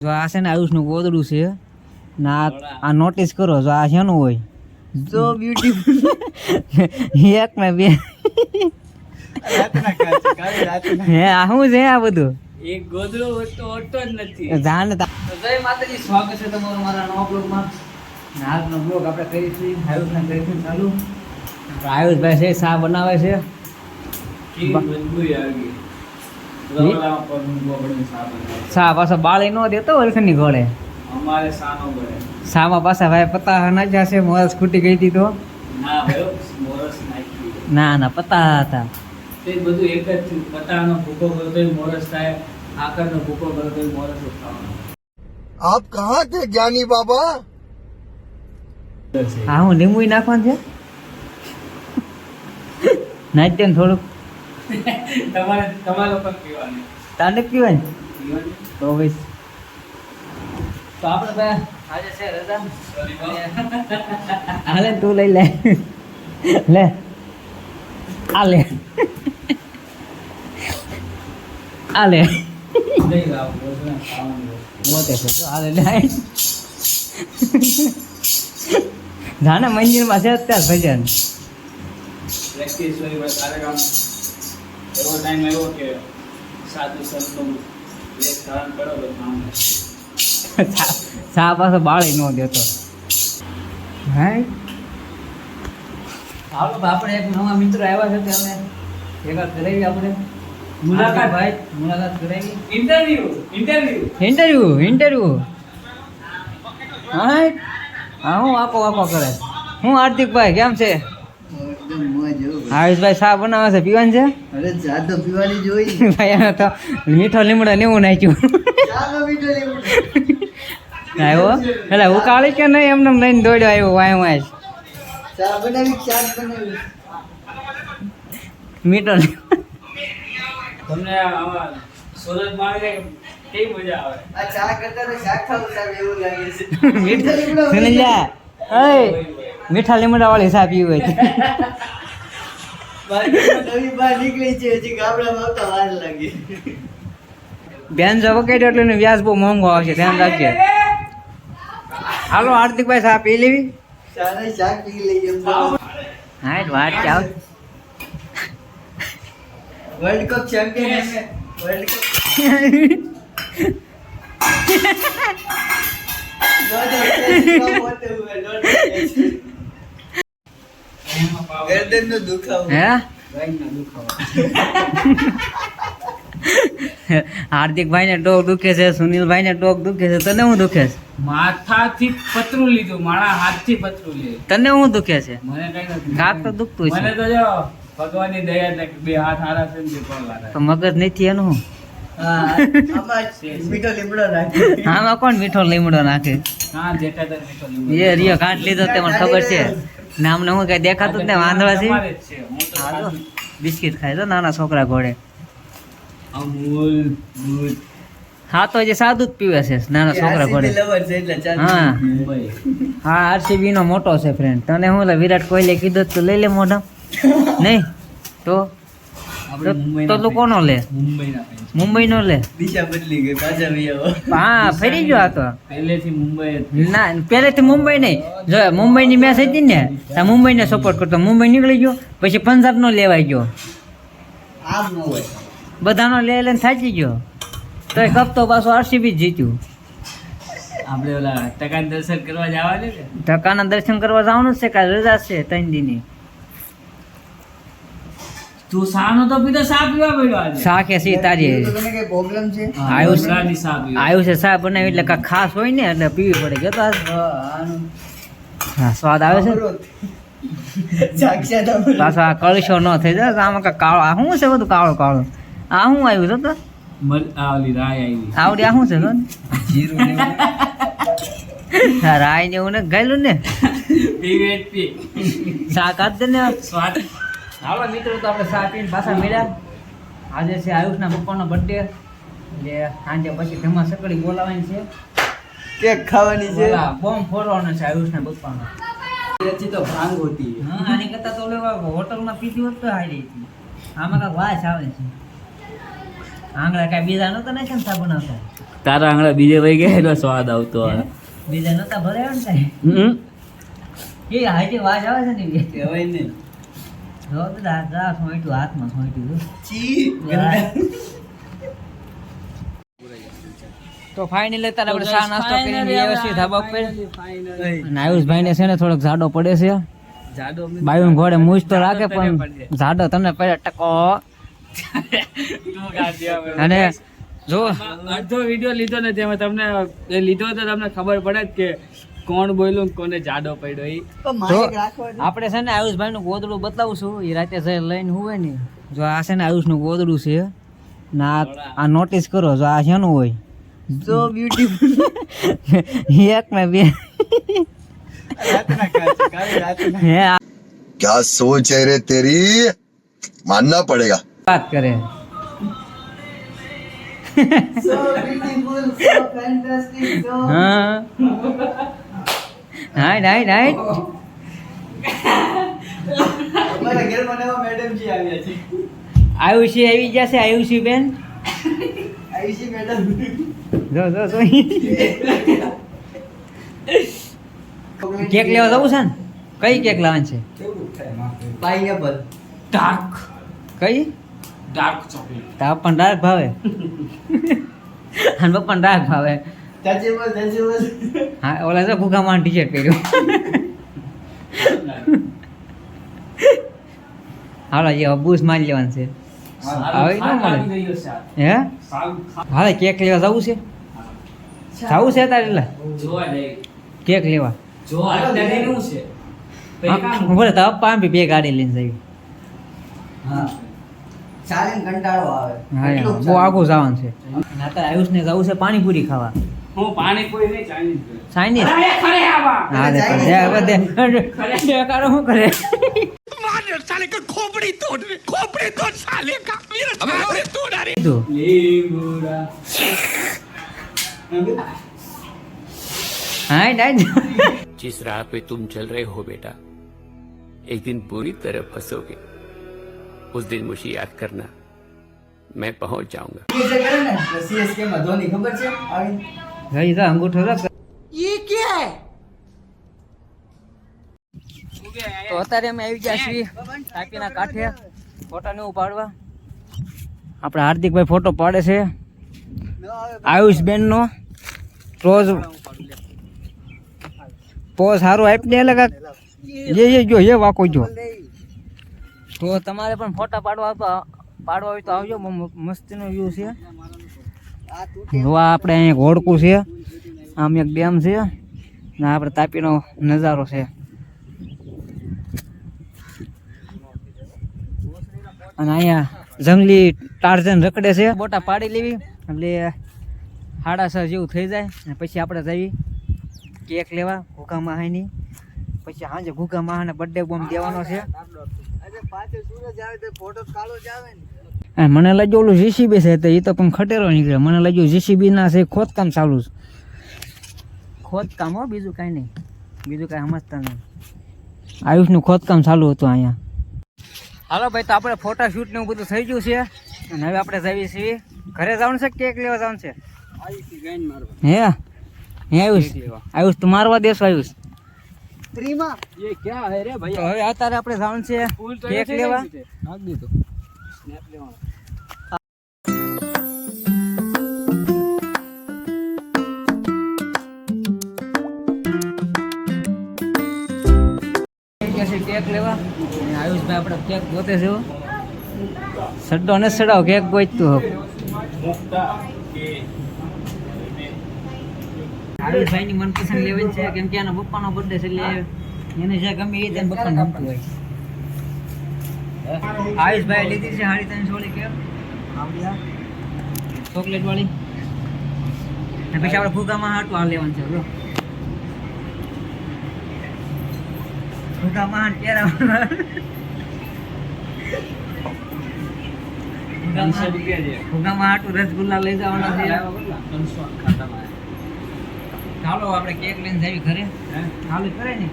જો આ છે ને આયુષનું ગોદડું છે ને આ નોટિસ કરો જો આ શેનું હોય સો બ્યુટીફુલ એક ને બે હે આ શું છે આ બધું એક ગોદડો તો ઓટો જ નથી જાણે જય માતાજી સ્વાગત છે તમારું મારા નવા બ્લોગમાં આજનો બ્લોગ આપણે કરીશું આયુષને કરીશું ચાલુ આયુષભાઈ છે ચા બનાવે છે ચા પાછા બાળી ન દેતો ઓળખની ઘોડે અમારે સાનો બળે શામાં પાછા ભાઈ પતા નાખ્યા છે મોરસ ખૂટી ગઈ હતી તો ના ભાઈ મોરસ નાખી ના ના પતા હતા તે બધું એક જ થયું પતાનો ભૂકો કરતો મોરસ થાય આકરનો ભૂકો કરતો મોરસ ઉઠાવવાનો आप कहाँ थे ज्ञानी बाबा હા હું લીંબુ નાખવાનું છે નાખ દે ને થોડુંક તમારે પણ પીવાની તાંડે પીવાય પીવાની તો બસ તો આપણે ભાઈ આજે છે રજા હાલે તું લઈ લે લે આ લે આ લે નહીં લાવ બોલના ખાવાનું મોતે છે તો હાલે લે જાણે મંદિરમાં છે અત્યારે ભજન પ્રેક્ટિસ હોય બસ કાર્યક્રમ એવો ટાઈમ આવ્યો કે સાધુ સંતો લેખ ધારણ કરો તો કામ ચા પાછો બાળી ન દેતો હા હાલો આપણે એક નવા મિત્રો આવ્યા છે તે અમે ભેગા કરાવી આપણે મુલાકાત ભાઈ મુલાકાત કરાવી ઇન્ટરવ્યુ હા હા હું વાકો કરે હું હાર્દિકભાઈ કેમ છે આયુષભાઈ ચા બનાવે છે પીવાનું છે अरे ज्यादा पीवानी जोई ભાઈ આને તો મીઠો લીમડો ને એવું નાખ્યું ચાલો મીઠો લીમડો આવ્યો એટલે ઉકાળી કે નહીં એમને લઈને દોડ્યો આવ્યો વાય વાય ચા બનાવી મીઠો તમને આવા સુરતમાં આવીને કેવી મજા આવે આ ચા કરતા તો શાક ખાવું સાહેબ એવું લાગે છે મીઠો સુનિલા ઓય મીઠા લીમડા વાળી ચા પીવી હોય નવી બહાર નીકળી છે હજી ગામડામાં આવતા વાર લાગે બેન જો વકેટ એટલે એનું વ્યાજ બહુ મોંઘો આવશે ધ્યાન રાખજે હાલો હાર્દિકભાઈ ચા પી લેવી ચાલે શાક પી લઈએ હા વાત ચાવ वर्ल्ड कप चैंपियन है वर्ल्ड कप गर्दन नो दुखाव હે ગાયના દુખાવા હાર્દિકભાઈ ને ડોક દુખે છે સુનિલભાઈ ને ડોક દુખે છે તને શું દુખે છે માથાથી પતરું લીધું મારા હાથથી પતરું લે તને શું દુખે છે મને કઈ નથી કાક તો દુખતું મને છે તો જો ભગવાનની દયા છે કે બે હાથ હારા છે ને કોણ લાગે તો મગજ નથી એનું શું? हाँ आमा मीठो લીમડો નાખે આમાં કોણ મીઠો લીમડો નાખે હા દેખાતા મીઠો લીમડો એ રિયો કાંટ લીધો તે મને ખબર છે નામને હું કઈ દેખાતું જ ને વાંદળા છે તમારે જ છે હું તો હાલો સાદું. બિસ્કિટ ખાય તો નાના છોકરા ઘોડે અમૂલ દૂધ હા તો જે સાદું જ પીવે છે નાના છોકરા ઘોડે લવર છે એટલે ચાલ હા મુંબઈ હા આરસીબી નો મોટો છે ફ્રેન્ડ તને હું લે વિરાટ કોહલી કીધું તો લઈ લે મોઢા નહીં તો આપણે મુંબઈ તો તું કોનો લે મુંબઈના fans. મુંબઈ નો લે દિશા બદલી ગઈ પાછા ભી આવો હા ફરી ગયો આ તો પહેલેથી મુંબઈ જ. ના પહેલેથી મુંબઈ નહીં જો મુંબઈની મેચ હતી ને ત્યાં મુંબઈને સપોર્ટ કરતો મુંબઈ નીકળી ગયો પછી પંજાબનો લેવાઈ ગયો આમ ન હોય બધાનો લઈને થાકી ગયો તો એ કપ તો પાછો આરસીબી જીત્યું આપણે ઓલા ટકા દર્શન કરવા જવા ને ધક્કાના દર્શન કરવા જવાનું જ છે કાલે રજા છે 3 દીની તું સાનો તો પીધો સા પીવા પડ્યો આજે શાકે સી તારી તો તને કઈ પ્રોબ્લેમ છે આયુષ. ઉમરાની સા પીવા. આવ્યું છે ચા બનાવી એટલે કાંઈક ખાસ હોય ને એટલે પીવી પડે કે તો હા સ્વાદ આવે છે સાક્ષાત અમૃત. પાછો આ કળશો ન થઈ જાય તો આમાં કાંઈક કાળો આ શું છે બધું કાળો કાળો આ શું આવ્યું છે તો આ ઓલી રાય આવી આવડી આ શું છે તો જીરું ને હા, રાય ને એવું ને ગાયલું ને પીવે શાક આજ દે ને સ્વાદ હાલો મિત્રો તો આપણે ચા પીને પાછા મળ્યા આજે છે આયુષના પપ્પાનો બર્થડે એટલે સાંજે પછી ધમા સકડી બોલાવવાની છે કેક ખાવાની છે ઓલા બોમ્બ ફોડવાનો છે આયુષના પપ્પાનો अच्छी तो भांग होती है હા આની કરતા તો લેવા હોટલમાં પીધી હોત તો હારી હતી આમાં કાંઈક વાસ આવે છે આંગળા કાંઈ બીજા નહોતા નાખ્યા ને સાબુ નાખતા તારા આંગળા બીજે વહી ગયા એનો સ્વાદ આવતો આવે. બીજા નહોતા ભરાયા ને કાંઈ? હમ. એ હાઈટી વાજ આવે છે ને એવી. કહેવાય ને જો તો આ સોંટ્યું હાથમાં સોંટ્યું ચી તો ફાઇનલી તારે આપણે ચા નાસ્તો કરીને વ્યવસ્થિત ધાબા પર અને આયુષભાઈ ને છે ને થોડોક જાડો પડે છે જાડો બાયું ઘોડે મૂછ તો રાખે પણ જાડો તમને પડે ટકો અને જો અડધો વિડીયો લીધો ને તેમાં તમને એ લીધો તો તમને ખબર પડે જ કે કોણ બોલ્યું ને કોને જાડો પડ્યો એ. આપણે છે ને આયુષભાઈ નું ગોદડું બતાવું છું એ રાતે જઈ લઈને હોય ને જો આ છે ને આયુષ નું ગોદડું છે ને આ નોટિસ કરો જો આ શેનું હોય સો બ્યુટીફુલ એક ને બે હે આ क्या सोच है रे तेरी मानना पड़ेगा વાત કરે સો બ્યુટીફુલ સો ફેન્ટાસ્ટિક સો હા હાય હાય હાય અમારા ઘરમાં નવા મેડમજી આવ્યા છે આયુષી આવી જશે આયુષી બેન આયુષી મેડમ જો જો જો કેક લેવા જવું છે ને કઈ કેક લાવવાની છે પાઇનેપલ ડાર્ક કઈ ચોકલેટ. તાર પણ ડાર્ક ભાવે અને પપ્પા ડાર્ક ભાવે ટચેબલ હા ઓલા જો ભૂખામાં ટી શર્ટ પહેર્યું હાલો જે બૂસ મારી લેવાનું છે આવે ન મળે હે હાલે કેક લેવા જવું છે જવું છે તારે એટલે જોવા જાય કેક લેવા જોવા અત્યારે શું છે બોલે તો પપ્પા આમ બી બે ગાડી લઈને જઈએ હા ચાલીને કંટાળો આવે હા એટલું બહુ આગું જવાનું છે અને અત્યારે આયુષને જવું છે પાણીપુરી ખાવા હું પાણીપુરી નહીં ચાઇનીઝ ચાઇનીઝ અરે ખરે આવા હા દે પણ દે હવે દે કારો શું કરે કીધું. લીંબુડા હાય હાય जिस राह पे तुम चल रहे हो बेटा एक दिन बुरी तरह फंसोगे उस दिन मुझे याद करना मैं पहुंच जाऊंगा જે કરે ને સીએસકે માં ધોની ખબર છે આવી ગઈ તો અંગૂઠો રખ તો અત્યારે અમે આવી ગયા છીએ ટાંકીના કાંઠે ફોટા ને પાડવા આપણે હાર્દિકભાઈ ફોટો પાડે છે આયુષ બેન નો રોજ પોઝ સારું આપને લગા જે જો એ વાકો જો તો તમારે પણ ફોટા પાડવા હોય તો આવજો બહુ મસ્તીનો વ્યૂ છે જો આપણે અહીંયા ઘોડકું છે આમ એક ડેમ છે ને આપણે તાપીનો નજારો છે અને અહીંયા જંગલી ટાર્ઝન રખડે છે બોટા પાડી લેવી એટલે 6:30 જેવું થઈ જાય અને પછી આપણે જઈએ કેક લેવા ઘૂઘા માહાની પછી સાંજે ઘૂઘા માહાને બર્થડે બોમ્બ દેવાનો છે અને મને લાગ્યું ઓલું જીસીબી છે તો એ તો પણ ખટેરો નીકળે મને લાગ્યું જીસીબી ના છે ખોદકામ ચાલુ છે ખોદકામ હો બીજું કાંઈ નહીં બીજું કાંઈ સમજતા નહીં આયુષનું ખોદકામ ચાલુ હતું અહીંયા હાલો ભાઈ તો આપણે ફોટા શૂટ ને એવું બધું થઈ ગયું છે અને હવે આપણે જઈએ છીએ ઘરે જવાનું છે કેક લેવા જવાનું છે હે આયુષ તું મારવા દેશો આયુષ ત્રીમાં ये क्या है रे તો भैया હવે અત્યારે આપણે જવાનું છે કેક લેવા नाक दी तो स्नैप लेवाना કેક લેવા અને આયુષભાઈ આપણે કેક ગોતે છે સડ્ડો ને સડાવ કેક ગોતતું આયુષભાઈ ની મનપસંદ લેવાની છે કેમ કે એના પપ્પાનો બર્થડે છે એટલે એને જે ગમે એ તેને પપ્પાને ગમતું હોય આયુષભાઈ લીધી છે 350 વાળી કેક ચોકલેટ વાળી અને પછી આપણે ફુગામાં હાટું આ લેવાનું છે જો ફુગામાં પહેરાવાનું 500 રૂપિયા છે ફુગામાં હાટું રસગુલ્લા લઈ જવાના છે 500 ખાતામાં ચાલો આપણે કેક લઈને જઈએ ઘરે હે ચાલુ કરે ને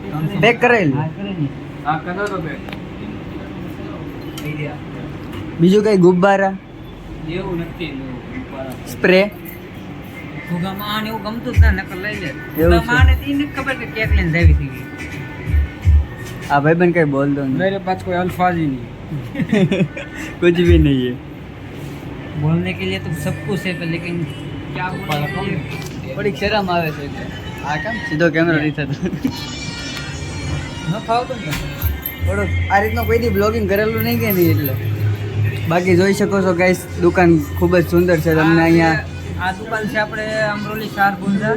પેક કરેલું હા કરે ને આ કરો તો બે બીજું કઈ ગુબ્બારા એવું નથી સ્પ્રે ભૂગામાં આને એવું ગમતું જ ના નકર લઈ લે છે? ભૂગામાં આને ઈ નથી ખબર કે કેક લઈને જાવી થઈ ગઈ આ ભાઈબંધ કઈ બોલતો નહીં मेरे पास कोई अल्फाज ही नहीं कुछ भी नहीं है बोलने के लिए तो सब कुछ है पर लेकिन क्या बोलने के लिए થોડીક શરમ આવે છે એટલે આ કેમ સીધો કેમેરો નહીં થતો ન ફાવતું ને થોડુંક આ રીતનું કોઈ દી બ્લોગિંગ કરેલું નહીં કે નહીં એટલે બાકી જોઈ શકો છો ગાઈસ દુકાન ખૂબ જ સુંદર છે તમને અહીંયા આ દુકાન છે આપણે અમરોલી શાર ગુંજા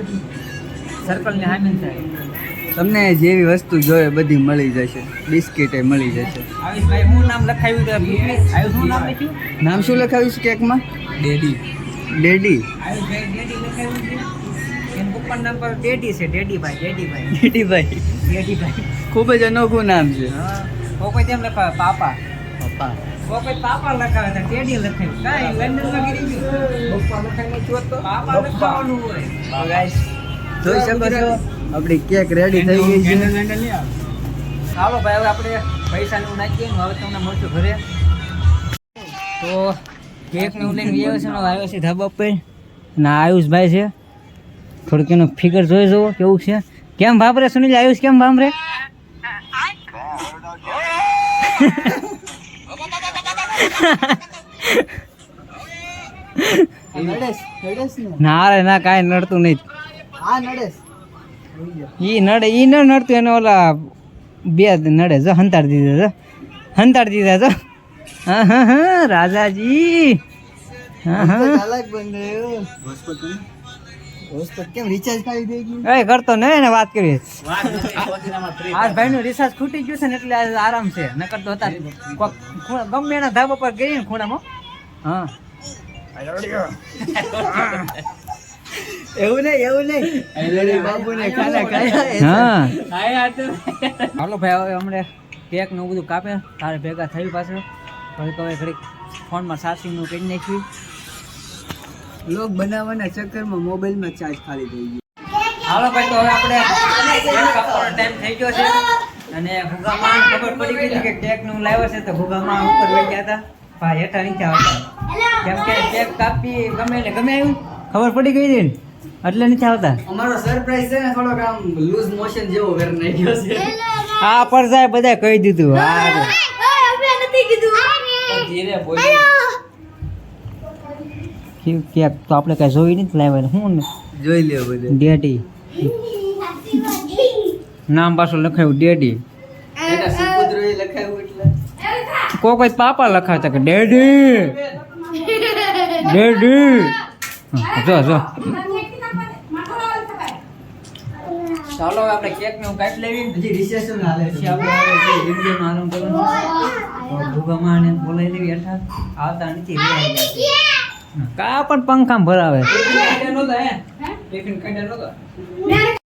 સર્કલ ની સામે થાય તમને જેવી વસ્તુ જોઈએ બધી મળી જશે બિસ્કિટ મળી જશે આયુષભાઈ હું નામ લખાવ્યું તો આયુષ શું નામ લખ્યું નામ શું લખાવીશ કેકમાં डेडी ડેડી આયુષભાઈ ડેડી લખાવ્યું છે એનું ઉપર નામ પર ડેડી છે ડેડીભાઈ ડેડીભાઈ ડેડીભાઈ ખૂબ જ અનોખું નામ છે હા કોઈ તેમ લખાવે પાપા પપ્પા કોઈ પાપા લખાવે તો ડેડી લખાવ્યું કાંઈ લંડનમાં ગીરી ગયું પપ્પા લખાવીને ચોત તો પાપા લખાવાનું હોય તો ગાઈસ જોઈ શકો છો આપણી કેક રેડી થઈ ગઈ છે ચાલો ભાઈ હવે આપણે પૈસાનું નાખીએ ને હવે તમને મળશું ઘરે તો કેક ને લઈને આવ્યો છે ને આવ્યો છે ધાબા પર ના આયુષભાઈ છે થોડુંક એનું ફિગર જોઈ જુઓ કેવું છે કેમ ભાભરે સુનિલ આયુષ કેમ ભાભરે ના રે ના કાંઈ નડતું નહીં આ નડેશ ઈ નડે ઈ ન નડતું એને ઓલા બે નડે જો હંતાડી દીધા જો હા હા હા રાજાજી હા હા ચાલાક બંધ હોસ્પોટ કેમ રિચાર્જ ખાલી થઈ ગયું એ કરતો ને એને વાત કરી આજ ભાઈ નું રિચાર્જ ખૂટી ગયું છે ને એટલે આજ આરામ છે ન કરતો હતા કોક ગમે એના ધાબા પર ગઈ ને ખૂણામાં હા એવું નહીં બાબુને ખાના ખાયા હા હાલો ભાઈ હવે હમણાં કેક ને બધું કાપે તારે ભેગા થયું પાછળ પછી તો હવે ઘડીક ફોનમાં ચાર્જિંગ નું કરી નાખ્યું લોક બનાવવાના ચક્કરમાં મોબાઈલમાં ચાર્જ ખાલી થઈ ગયું હાલો ભાઈ તો હવે આપણે કેક કાપવાનો ટાઈમ થઈ ગયો છે અને ભૂગામાં ખબર પડી ગઈ હતી કે કેક નું લાવ્યો છે તો ભૂગામાં ઉપર વહી ગયા હતા ભાઈ હેઠા નીચે આવતા કેમ કે કેક કાપી ગમે એટલે ગમે આવ્યું ખબર પડી ગઈ હતી ને એટલે નથી આવતા અમારો સરપ્રાઈઝ છે ને થોડોક આમ લૂઝ મોશન જેવો કરી નાખ્યો છે આ પર જાય બધા કહી દીધું કેક તો આપણે કઈ જોઈ નથી લાવ્યા હું જોઈ લ્યો બધે ડેડી નામ પાછું લખાયું ડેડી એના સુપુત્રોએ લખાયું એટલે કોઈ પાપા લખાવતા કે ડેડી ડેડી જો ચાલો હવે આપણે કેક ને કાઢી લેવી હજી રિસેપ્શન હાલે પછી આપણે વિડીયોનો આરંભ કરવાનો ભૂગામાં ને બોલાવી લેવી હેઠા આવતા નથી કા પણ પંખામાં ભરાવે ટિફિન કાઢ્યા નહોતા